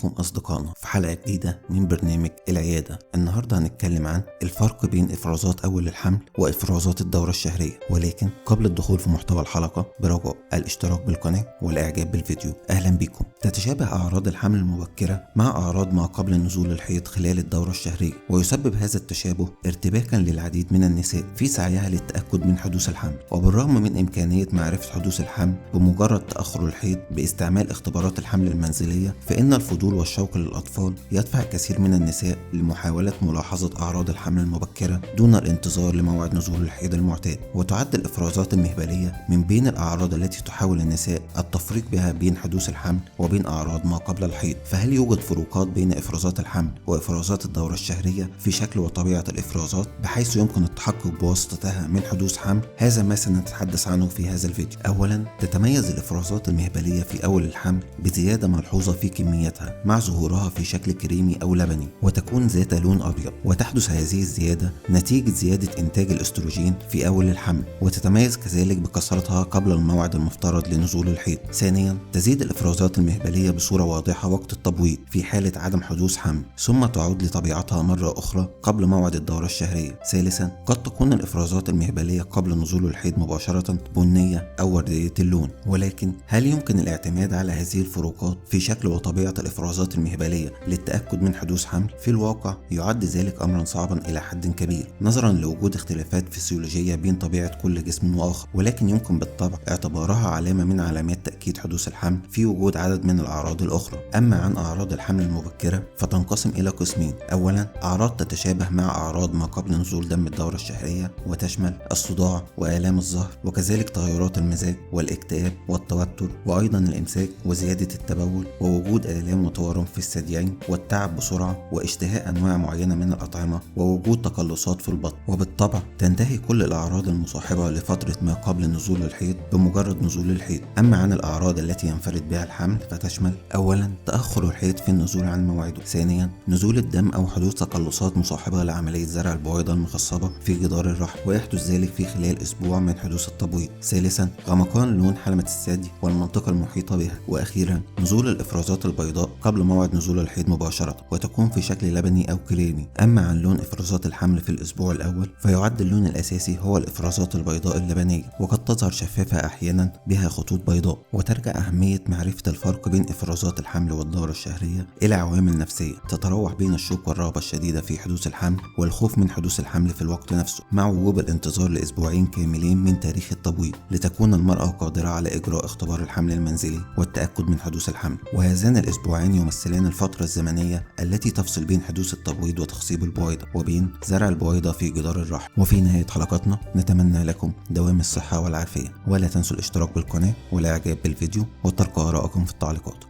بيكم أصدقائنا في حلقة جديدة من برنامج العيادة. النهاردة هنتكلم عن الفرق بين إفرازات أول الحمل وإفرازات الدورة الشهرية، ولكن قبل الدخول في محتوى الحلقة برجاء الاشتراك بالقناة والإعجاب بالفيديو. أهلا بكم. تتشابه أعراض الحمل المبكرة مع أعراض ما قبل نزول الحيض خلال الدورة الشهرية، ويسبب هذا التشابه ارتباكا للعديد من النساء في سعيها للتأكد من حدوث الحمل. وبالرغم من إمكانية معرفة حدوث الحمل بمجرد تأخر الحيض باستعمال اختبارات الحمل المنزلية، فإن الفضول والشوق للأطفال يدفع الكثير من النساء لمحاولة ملاحظة أعراض الحمل المبكرة دون الانتظار لموعد نزول الحيض المعتاد. وتعد الإفرازات المهبلية من بين الأعراض التي تحاول النساء التفريق بها بين حدوث الحمل وبين أعراض ما قبل الحيض. فهل يوجد فروقات بين إفرازات الحمل وإفرازات الدورة الشهرية في شكل وطبيعة الإفرازات بحيث يمكن التحقق بواسطتها من حدوث حمل؟ هذا ما سنتحدث عنه في هذا الفيديو. أولا، تتميز الإفرازات المهبلية في أول الحمل بزيادة ملحوظة في كميتها مع ظهورها في شكل كريمي أو لبني، وتكون ذات لون أبيض. وتحدث هذه الزيادة نتيجة زيادة إنتاج الأستروجين في أول الحمل، وتتميز كذلك بكثرتها قبل الموعد المفترض لنزول الحيض. ثانيا، تزيد الإفرازات المهبلية بصورة واضحة وقت التبويض في حالة عدم حدوث حمل، ثم تعود لطبيعتها مرة أخرى قبل موعد الدورة الشهرية. ثالثا، قد تكون الإفرازات المهبلية قبل نزول الحيض مباشرة بنية أو وردية اللون. ولكن هل يمكن الاعتماد على هذه الفروقات في شكل وطبيعة الإفرازات المهبلية للتأكد من حدوث حمل؟ في الواقع يعد ذلك أمرا صعبا إلى حد كبير نظرا لوجود اختلافات فسيولوجية بين طبيعة كل جسم وآخر، ولكن يمكن بالطبع اعتبارها علامة من علامات تأكيد حدوث الحمل في وجود عدد من الأعراض الأخرى. أما عن أعراض الحمل المبكرة فتنقسم إلى قسمين. أولا، أعراض تتشابه مع أعراض ما قبل نزول دم الدورة الشهرية، وتشمل الصداع وآلام الظهر، وكذلك تغيرات المزاج والاكتئاب والتوتر، وأيضا الإمساك وزيادة التبول، ووجود آلام وتورم في الثديين، والتعب بسرعة، واشتهاء أنواع معينة من الأطعمة، ووجود تقلصات في البطن. وبالطبع تنتهي كل الأعراض المصاحبة لفترة ما قبل نزول الحيض بمجرد نزول الحيض. أما عن الأعراض التي ينفرد بها الحمل فتشمل: أولا، تأخر الحيض في النزول عن موعده. ثانيا، نزول الدم أو حدوث تقلصات مصاحبة لعملية زرع البويضة المخصبة في جدار الرحم، ويحدث ذلك في خلال أسبوع من حدوث التبويض. ثالثا، غمقان لون حلمة الثدي والمنطقة المحيطة بها. وأخيرا، نزول الإفرازات البيضاء قبل موعد نزول الحيض مباشرة، وتكون في شكل لبني أو كريمي. أما عن لون إفرازات الحمل في الأسبوع الأول فيعد اللون الأساسي هو الإفرازات البيضاء اللبنية، وقد تظهر شفافة أحيانا بها خطوط بيضاء. وترجع أهمية معرفة الفرق بين إفرازات الحمل والدورة الشهرية إلى عوامل نفسية تتراوح بين الشوق والرغبة الشديدة في حدوث الحمل والخوف من حدوث الحمل في الوقت نفسه، مع وجوب الانتظار لأسبوعين كاملين من تاريخ التبويض لتكون المرأة قادرة على إجراء اختبار الحمل المنزلي والتأكد من حدوث الحمل. وهذان الأسبوعين يمثلان الفترة الزمنية التي تفصل بين حدوث التبويض وتخصيب البويضة وبين زرع البويضة في جدار الرحم. وفي نهاية حلقتنا نتمنى لكم دوام الصحة والعافية، ولا تنسوا الاشتراك بالقناة والإعجاب بالفيديو وترك آرائكم في التعليقات.